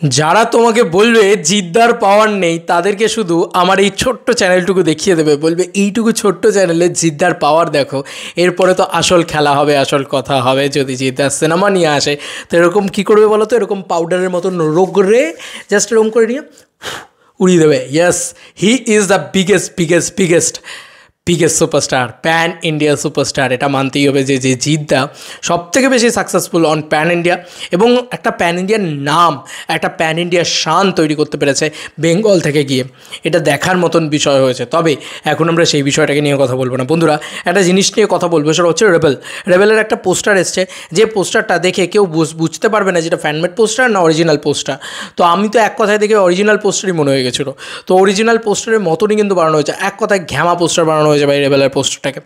যারা তোমাকে বলবে জিদ্দার পাওয়ার নেই তাদেরকে শুধু আমার এই ছোট্ট চ্যানেলটুকু দেখিয়ে দেবে, বলবে এইটুকু ছোট্ট চ্যানেলে জিদ্দার পাওয়ার দেখো, এরপরে তো আসল খেলা হবে, আসল কথা হবে। যদি জিদ্দার সিনেমা নিয়ে আসে তো এরকম কী করবে বলো তো, এরকম পাউডারের মতন রোগরে জাস্ট এরকম করে নিয়ে উড়িয়ে দেবে। Yes, he is the biggest superstar, pan India superstar. এটা মানতেই হবে যে জিদ্দা সব থেকে বেশি সাকসেসফুল অন প্যান ইন্ডিয়া, এবং একটা প্যান ইন্ডিয়ার নাম, একটা প্যান ইন্ডিয়ার শান তৈরি করতে পেরেছে বেঙ্গল থেকে গিয়ে। এটা দেখার মতন বিষয় হয়েছে। তবে এখন আমরা সেই বিষয়টাকে নিয়ে কথা বলবো না বন্ধুরা, একটা জিনিস নিয়ে কথা বলবো, সেটা হচ্ছে রেবেলের একটা পোস্টার এসছে, যে পোস্টারটা দেখে কেউ বুঝতে পারবে না যেটা ফ্যানমেড পোস্টার না অরিজিনাল পোস্টার। তো আমি তো এক কথায় দেখে অরিজিনাল পোস্টারই মনে হয়ে গেছিলো। তো অরিজিনাল পোস্টারের মতনই কিন্তু বানানো হয়েছে, এক কথায় ঘ্যামা পোস্টার বানানো হয়েছে ভাই রেবেলের পোস্টারটাকে।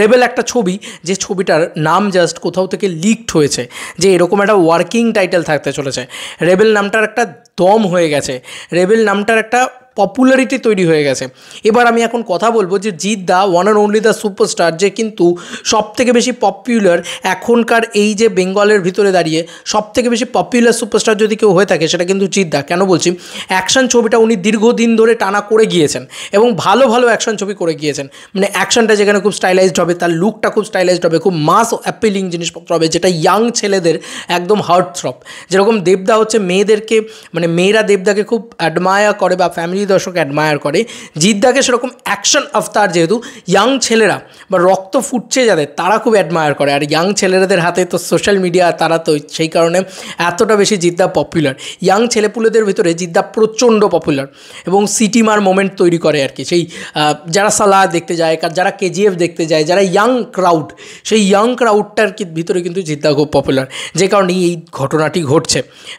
রেবেল একটা ছবি, যে ছবিটার নাম জাস্ট কোথাও থেকে লিকড হয়েছে, যে এরকম একটা ওয়ার্কিং টাইটেল থাকতে চলেছে। রেবেল নামটার একটা দম হয়ে গেছে, রেবেল নামটার একটা পপুলারিটি তৈরি হয়ে গেছে। এবার আমি এখন কথা বলবো যে Jeddah one and only the superstar, যে কিন্তু সব থেকে বেশি পপুলার এখনকার এই যে বেঙ্গলের ভিতরে দাঁড়িয়ে সব থেকে বেশি পপুলার সুপারস্টার যদি কেউ হয়ে থাকে সেটা কিন্তু জিদ্দা। কেন বলছি, অ্যাকশন ছবিটা উনি দীর্ঘদিন ধরে টানা করে গিয়েছেন, এবং ভালো ভালো অ্যাকশন ছবি করে গিয়েছেন। মানে অ্যাকশনটা যেখানে খুব স্টাইলাইজড হবে, তার লুকটা খুব স্টাইলাইজড হবে, খুব মাস অ্যাপিলিং জিনিসপত্র হবে, যেটা ইয়াং ছেলেদের একদম হার্ট থ্রব। যেরকম দেবদা হচ্ছে মেয়েদেরকে, মানে মেয়েরা দেবদাকে খুব অ্যাডমায়ার করে বা ফ্যামিলি দর্শক অ্যাডমায়ার করে, জিদ্দাকে সেরকম অ্যাকশন আফতার, যেহেতু ইয়াং ছেলেরা বা রক্ত ফুটছে যাদের, তারা খুব অ্যাডমায়ার করে। আর ইয়াং ছেলেদের হাতে তো সোশ্যাল মিডিয়া, তারা তো সেই কারণে এতটা বেশি জিদ্দা পপুলার। ইয়াং ছেলেপুলেদের ভিতরে জিদ্দা প্রচণ্ড পপুলার, এবং সিটিমার মোমেন্ট তৈরি করে আর কি। সেই যারা সালাহ দেখতে যায়, যারা কেজিএফ দেখতে যায়, যারা ইয়াং ক্রাউড, সেই ইয়াং ক্রাউডটার ভিতরে কিন্তু জিদ্দা খুব পপুলার, যে কারণে এই ঘটনাটি ঘটছে।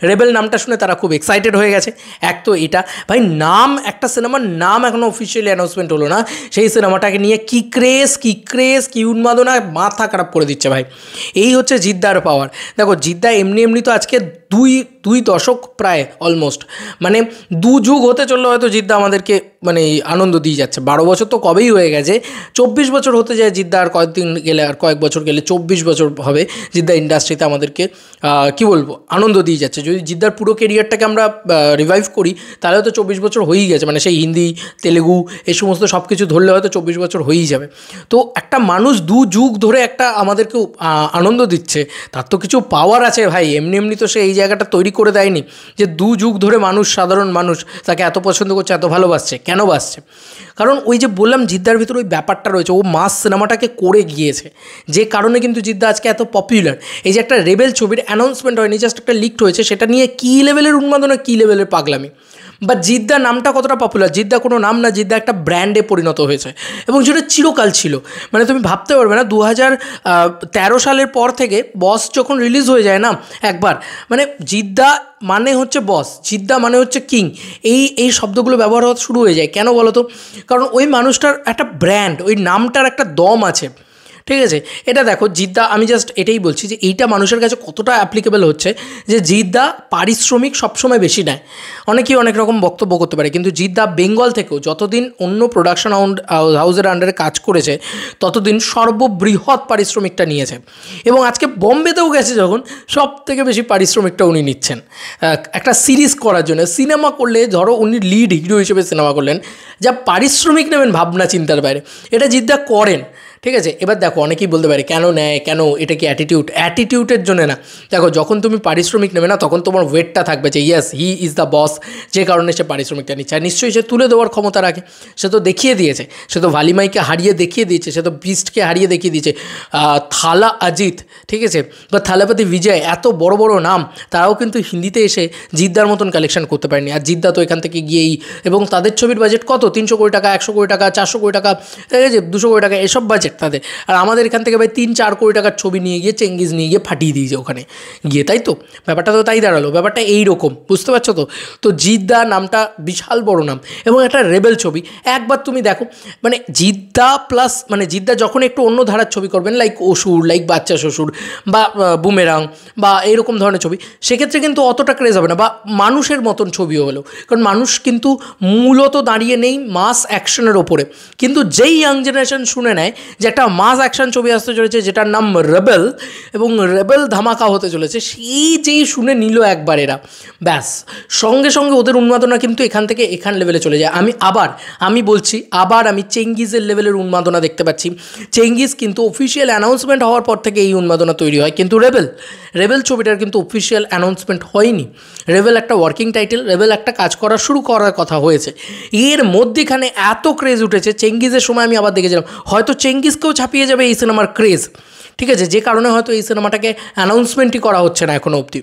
রেবেল নামটা শুনে তারা খুব এক্সাইটেড হয়ে গেছে। এক তো এটা ভাই, নাম, একটা সিনেমার নাম এখনও অফিসিয়ালি অ্যানাউন্সমেন্ট হলো না, সেই সিনেমাটাকে নিয়ে কী ক্রেজ, কী উন্মাদনা, মাথা খারাপ করে দিচ্ছে ভাই। এই হচ্ছে জিদ্দার পাওয়ার। দেখো জিদ্দা এমনি তো আজকে দুই দশক প্রায় অলমোস্ট, মানে দু যুগ হতে চললো হয়তো জিদ্দা আমাদেরকে মানে আনন্দ দিয়ে যাচ্ছে। 12 বছর তো কবেই হয়ে গেছে, 24 বছর হতে যায় জিদ্দা, আর কয়েকদিন গেলে, আর কয়েক বছর গেলে 24 বছর হবে জিদ্দা ইন্ডাস্ট্রিতে আমাদেরকে কী বলবো, আনন্দ দিয়ে যাচ্ছে। যদি জিদ্দার পুরো কেরিয়ারটাকে আমরা রিভাইভ করি তাহলে হয়তো 24 বছর হয়েই গেছে, মানে সেই হিন্দি, তেলেগু এই সমস্ত সব কিছু ধরলে হয়তো 24 বছর হয়েই যাবে। তো একটা মানুষ দু যুগ ধরে একটা আমাদেরকে আনন্দ দিচ্ছে, তার তো কিছু পাওয়ার আছে ভাই। এমনি তো সে এই জায়গাটা তৈরি করে দেয়নি যে দু যুগ ধরে মানুষ, সাধারণ মানুষ তাকে এত পছন্দ করছে, এত ভালোবাসছে। কেন বাসছে? কারণ ওই যে বললাম জিদ্দার ভিতরে ওই ব্যাপারটা রয়েছে, ও মাস সিনেমাটাকে করে গিয়েছে, যে কারণে কিন্তু জিদ্দা আজকে এত পপুলার। এই যে একটা রেবেল ছবির অ্যানাউন্সমেন্ট হয়নি, জাস্ট একটা লিকড হয়েছে, সেটা নিয়ে কী লেভেলের উন্মাদনা, কী লেভেলের পাগলামি। বা জিদ্দা নামটা কতটা পপুলার, জিদ্দা কোনো নাম না, জিদ্দা একটা ব্র্যান্ডে পরিণত হয়েছে, এবং সেটা চিরকাল ছিল। মানে তুমি ভাবতে পারবে না, 2013 সালের পর থেকে বস যখন রিলিজ হয়ে যায় না একবার, মানে জিদ্দা মানে হচ্ছে বস, জিদ্দা মানে হচ্ছে কিং, এই শব্দগুলো ব্যবহার হওয়া শুরু হয়ে যায়। কেন বলো তো? কারণ ওই মানুষটার একটা ব্র্যান্ড, ওই নামটার একটা দম আছে, ঠিক আছে? এটা দেখো জিদ্দা, আমি জাস্ট এটাই বলছি যে এইটা মানুষের কাছে কতটা অ্যাপ্লিকেবল হচ্ছে, যে জিদ্দা পারিশ্রমিক সবসময় বেশি নেয়। অনেকেই অনেক রকম বক্তব্য করতে পারে, কিন্তু জিদ্দা বেঙ্গল থেকেও যতদিন অন্য প্রোডাকশন হাউসের আন্ডারে কাজ করেছে ততদিন সর্ববৃহৎ পারিশ্রমিকটা নিয়েছে, এবং আজকে বম্বেতেও গেছে যখন, সব থেকে বেশি পারিশ্রমিকটা উনি নিচ্ছেন একটা সিরিজ করার জন্য। সিনেমা করলে ধরো উনি লিড হিরো হিসেবে সিনেমা করলেন, যা পারিশ্রমিক নেবেন ভাবনা চিন্তার বাইরে, এটা জিদ্দা করেন, ঠিক আছে? এবার দেখো অনেকেই বলতে পারে কেন নেয়, কেন, এটা কি অ্যাটিটিউডের জন্য না। দেখো যখন তুমি পারিশ্রমিক নেবে না, তখন তোমার ওয়েটটা থাকবে যে yes he is the boss, যে কারণে সে পারিশ্রমিকটা নিচ্ছে। আর নিশ্চয়ই সে তুলে দেওয়ার ক্ষমতা রাখে, সে তো দেখিয়ে দিয়েছে, সে তো ভালিমাইকে হারিয়ে দেখিয়ে দিয়েছে, সে তো বিস্টকে হারিয়ে দেখিয়ে দিয়েছে। থালা অজিত, ঠিক আছে, বা থালাপতি বিজয়, এত বড় বড় নাম, তারাও কিন্তু হিন্দিতে এসে জিদ্দার মতন কালেকশন করতে পারেনি। আর জিদ্দা তো এখান থেকে গিয়েই, এবং তাদের ছবির বাজেট কত, 300 কোটি টাকা, 100 কোটি টাকা, 400 কোটি টাকা, ঠিক আছে, 200 কোটি টাকা, এসব বাজেট তাদের। আর আমাদের এখান থেকে ভাই 3-4 কোটি টাকার ছবি নিয়ে গিয়ে চেঙ্গিজ নিয়ে গিয়ে ফাটিয়ে দিয়েছে ওখানে গিয়ে, তাই তো? ব্যাপারটা তো তাই দাঁড়ালো, ব্যাপারটা এইরকম, বুঝতে পারছো তো? তো জিদ্দা নামটা বিশাল বড় নাম, এবং একটা রেবেল ছবি। একবার তুমি দেখো, মানে জিদ্দা প্লাস, মানে জিদ্দা যখন একটু অন্য ধারার ছবি করবেন, লাইক অসুর, লাইক বাচ্চা শ্বশুর, বা বুমেরাং, বা এইরকম ধরনের ছবি, সেক্ষেত্রে কিন্তু অতটা ক্রেজ হবে না, বা মানুষের মতন ছবিও হলো। কারণ মানুষ কিন্তু মূলত দাঁড়িয়ে নেই মাস অ্যাকশনের ওপরে, কিন্তু যেই ইয়াং জেনারেশন শুনে নেয় যে একটা মাস অ্যাকশন ছবি আসতে চলেছে যেটার নাম রেবেল এবং রেবেল ধামাকা হতে চলেছে, সেই যেই শুনে নিল একবার এরা, ব্যাস সঙ্গে সঙ্গে ওদের উন্মাদনা কিন্তু এখান থেকে এখান লেভেলে চলে যায়। আমি বলছি আমি চেঙ্গিজের লেভেলের উন্মাদনা দেখতে পাচ্ছি। চেঙ্গিজ কিন্তু অফিসিয়াল অ্যানাউন্সমেন্ট হওয়ার পর থেকে এই উন্মাদনা তৈরি হয়, কিন্তু রেবেল ছবিটার কিন্তু অফিসিয়াল অ্যানাউন্সমেন্ট হয়নি। রেবেল একটা ওয়ার্কিং টাইটেল, রেবেল একটা কাজ শুরু করার কথা হয়েছে, এর মধ্যেখানে এত ক্রেজ উঠেছে। চেঙ্গিজের সময় আমি আবার দেখেছিলাম হয়তো চেঙ্গিজকেও ছাপিয়ে যাবে এই সিনেমার ক্রেজ, ঠিক আছে, যে কারণে হয়তো এই সিনেমাটাকে অ্যানাউন্সমেন্টই করা হচ্ছে না এখনও অবধি,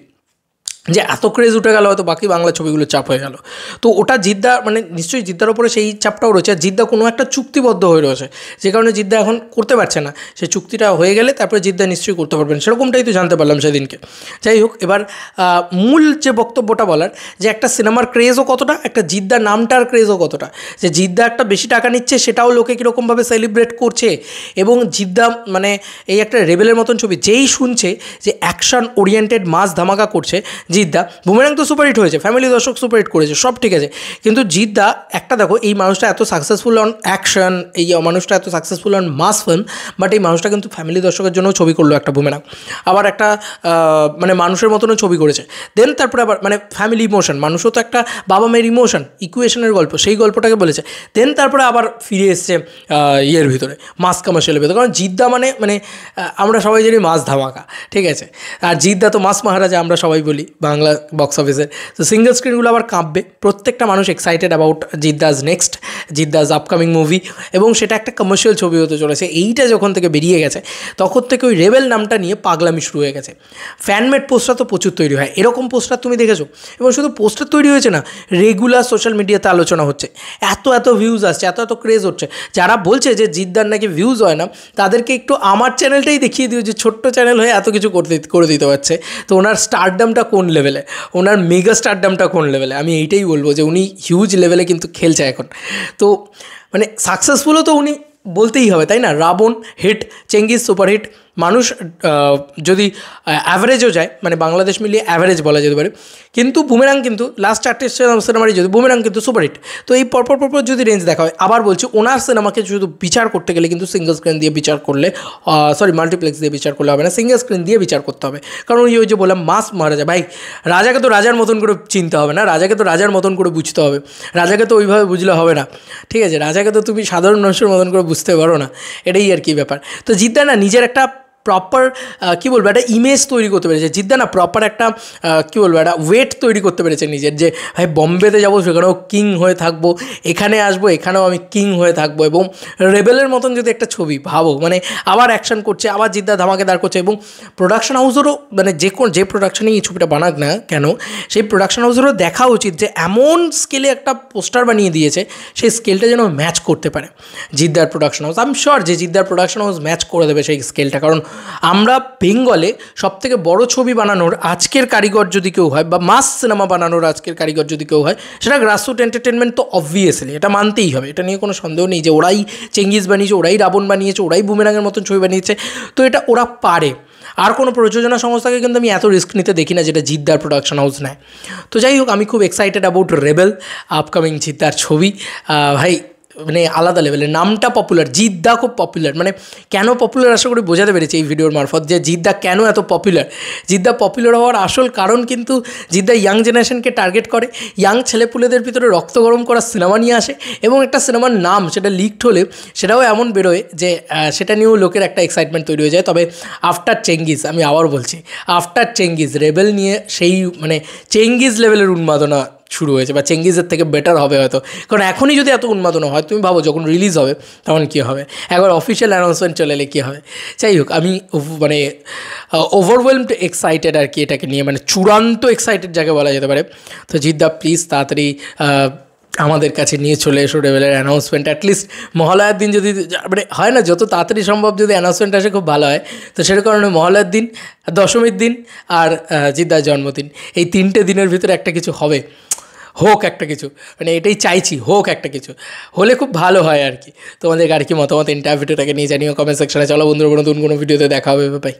যে এত ক্রেজ উঠে গেল হয়তো বাকি বাংলা ছবিগুলো চাপ হয়ে গেল। তো ওটা জিদ্দা মানে নিশ্চয়ই জিদ্দার ওপরে সেই চাপটাও রয়েছে, আর জিদ্দা কোনো একটা চুক্তিবদ্ধ হয়ে রয়েছে, যে কারণে জিদ্দা এখন করতে পারছে না। সেই চুক্তিটা হয়ে গেলে তারপরে জিদ্দা নিশ্চয়ই করতে পারবেন, সেরকমটাই তো জানতে পারলাম সেদিনকে। যাই হোক, এবার মূল যে বক্তব্যটা বলার, যে একটা সিনেমার ক্রেজও কতটা, একটা জিদ্দা নামটার ক্রেজও কতটা, যে জিদ্দা একটা বেশি টাকা নিচ্ছে সেটাও লোকে কীরকমভাবে সেলিব্রেট করছে, এবং জিদ্দা মানে এই একটা রেবেলের মতন ছবি যেই শুনছে যে অ্যাকশন ওরিয়েন্টেড মাস ধামাকা করছে জিদ্দা। বুমেরাং তো সুপারহিট হয়েছে, ফ্যামিলি দর্শক সুপারহিট করেছে, সব ঠিক আছে, কিন্তু জিদ্দা একটা দেখো, এই মানুষটা এত সাকসেসফুল অন অ্যাকশন, এই মানুষটা এত successful on mass film, but এই মানুষটা কিন্তু ফ্যামিলি দর্শকের জন্য ছবি করলো একটা বুমেরাং, আবার একটা মানে মানুষের মতনও ছবি করেছে। দেন তারপরে আবার মানে ফ্যামিলি ইমোশন, মানুষও তো একটা বাবা মেয়ের ইমোশন, ইকুয়েশনের গল্প, সেই গল্পটাকে বলেছে। দেন তারপরে আবার ফিরে এসছে ইয়ের ভিতরে, মাস কমার্শিয়ালের ভিতরে, কারণ জিদ্দা মানে আমরা সবাই জানি মাস ধামাকা, ঠিক আছে, আর জিদ্দা তো মাস মহারাজা আমরা সবাই বলি বাংলা বক্স অফিসের। তো সিঙ্গেল স্ক্রিনগুলো আবার কাঁপবে, প্রত্যেকটা মানুষ এক্সাইটেড অ্যাবাউট জিদ্দাজ আপকামিং মুভি, এবং সেটা একটা কমার্শিয়াল ছবি হতে চলেছে। এইটা যখন থেকে বেরিয়ে গেছে তখন থেকে ওই রেবেল নামটা নিয়ে পাগলামি শুরু হয়ে গেছে। ফ্যানমেড পোস্টার তো প্রচুর তৈরি হয়, এরকম পোস্টার তুমি দেখেছো, এবং শুধু পোস্টার তৈরি হয়েছে না, রেগুলার সোশ্যাল মিডিয়াতে আলোচনা হচ্ছে, এত ভিউজ আসছে, এত ক্রেজ হচ্ছে। যারা বলছে যে জিদ্দার নাকি ভিউজ হয় না, তাদেরকে একটু আমার চ্যানেলটাই দেখিয়ে দিও, যে ছোট্ট চ্যানেল হয়ে এত কিছু করে দিতে পারছে। তো ওনার স্টারডামটা কোন লেভেলে, ওনার মেগা স্টারডামটা কোন লেভেলে, আমি এইটাই বলবো যে উনি হিউজ লেভেলে কিন্তু খেলছে এখন। তো মানে সাকসেসফুলও তো উনি বলতেই হবে, তাই না? রাবণ হিট, চেঙ্গিজ সুপারহিট, মানুষ যদি অ্যাভারেজও যায়, মানে বাংলাদেশ মিলিয়ে অ্যাভারেজ বলা যেতে পারে, কিন্তু বুমেরাং কিন্তু লাস্ট 4টে সিনেমারই যদি বুমেরাং কিন্তু সুপারহিট। তো এই পরপর যদি রেঞ্জ দেখা হয়, আবার বলছি ওনার সিনেমাকে শুধু বিচার করতে গেলে কিন্তু সিঙ্গল স্ক্রিন দিয়ে বিচার করলে, মাল্টিপ্লেক্স দিয়ে বিচার করলে হবে না, সিঙ্গল স্ক্রিন দিয়ে বিচার করতে হবে। কারণ ওই যে বললাম মাস মহারাজা, ভাই রাজাকে তো রাজার মতন করে চিনতে হবে না, রাজাকে তো রাজার মতন করে বুঝতে হবে, রাজাকে তো ওইভাবে বুঝলে হবে না, ঠিক আছে, রাজাকে তো তুমি সাধারণ মানুষের মতন করে বুঝতে পারো না, এটাই আর কি ব্যাপার। তো জিদ্দা না নিজের একটা প্রপার কী বলবো, একটা ইমেজ তৈরি করতে পেরেছে জিদ্দা, না প্রপার একটা কী বলবো, একটা ওয়েট তৈরি করতে পেরেছে নিজের, যে ভাই বম্বেতে যাবো সেখানেও কিং হয়ে থাকবো, এখানে আসবো এখানেও আমি কিং হয়ে থাকবো। এবং রেবেলের মতন যদি একটা ছবি ভাবো, মানে আবার অ্যাকশন করছে, আবার জিদ্দা ধামাকেদার করছে, এবং প্রোডাকশন হাউসেরও মানে যে প্রোডাকশানেই এই ছবিটা বানাক না কেন, সেই প্রোডাকশন হাউসেরও দেখা উচিত যে এমন স্কেলে একটা পোস্টার বানিয়ে দিয়েছে, সেই স্কেলটা যেন ম্যাচ করতে পারে জিদ্দার প্রোডাকশন হাউস। আমি শিওর যে জিদ্দার প্রোডাকশন হাউস ম্যাচ করে দেবে সেই স্কেলটা, কারণ আমরা বেঙ্গলে সবথেকে বড় ছবি বানানোর আজকের কারিগর যদি কেউ হয়, বা মাস সিনেমা বানানোর আজকের কারিগর যদি কেউ হয়, সেটা গ্রাসরুট এন্টারটেনমেন্ট। তো অবভিয়াসলি এটা মানতেই হবে, এটা নিয়ে কোনো সন্দেহ নেই যে ওরাই চেঙ্গিজ বানিয়েছে, ওরাই রাবণ বানিয়েছে, ওরাই বুমেরাঙের মতন ছবি বানিয়েছে, তো এটা ওরা পারে। আর কোনো প্রযোজনা সংস্থাকে কিন্তু আমি এত রিস্ক নিতে দেখি না যেটা জিদ্দার প্রোডাকশন হাউস নেয়। তো যাই হোক, আমি খুব এক্সাইটেড অ্যাবাউট রেবেল, আপকামিং জিদ্দার ছবি। ভাই মানে আলাদা লেভেলের, নামটা পপুলার, জিদ্দা খুব পপুলার। মানে কেন পপুলার আশা করি বোঝাতে পেরেছি এই ভিডিওর মারফত, যে জিদ্দা কেন এত পপুলার। জিদ্দা পপুলার হওয়ার আসল কারণ কিন্তু জিদ্দা ইয়াং জেনারেশনকে টার্গেট করে, ইয়াং ছেলেপুলেদের ভিতরে রক্ত গরম করা সিনেমা নিয়ে আসে, এবং একটা সিনেমার নাম সেটা লিকড হলে সেটাও এমন বেরোয় যে সেটা নিয়েও লোকের একটা এক্সাইটমেন্ট তৈরি হয়ে যায়। তবে আফটার চেঙ্গিজ, আমি আবার বলছি, আফটার চেঙ্গিজ রেবেল নিয়ে সেই মানে চেঙ্গিজ লেভেলের উন্মাদনা শুরু হয়েছে, বা চেঙ্গিজের থেকে বেটার হবে হয়তো, কারণ এখনই যদি এত উন্মাদনা হয়, তুমি ভাবো যখন রিলিজ হবে তখন কী হবে, একবার অফিসিয়াল অ্যানাউন্সমেন্ট চলে এলে কী হবে। যাই হোক, আমি মানে ওভারওয়েলমড এক্সাইটেড আর কি এটাকে নিয়ে, মানে চূড়ান্ত এক্সাইটেড যাকে বলা যেতে পারে। তো জিদ্দা প্লিজ তাড়াতাড়ি আমাদের কাছে নিয়ে চলে এসো রেবেলের অ্যানাউন্সমেন্ট, অ্যাটলিস্ট মহালয়ার দিন যদি মানে হয় না, যত তাড়াতাড়ি সম্ভব যদি অ্যানাউন্সমেন্ট আসে খুব ভালো হয়। তো সেটা কারণে মহালয়ার দিন, দশমীর দিন আর জিদ্দার জন্মদিন, এই 3টে দিনের ভিতরে একটা কিছু হবে, হোক একটা কিছু, মানে এটাই চাইছি, হোক একটা কিছু, হলে খুব ভালো হয় আর কি। তোমাদের আর কি মতামত ইন্টারভিউটাকে নিয়ে জানিও কমেন্ট সেকশনে। চলো বন্ধুরা, নতুন কোনো ভিডিওতে দেখা হবে, বাই।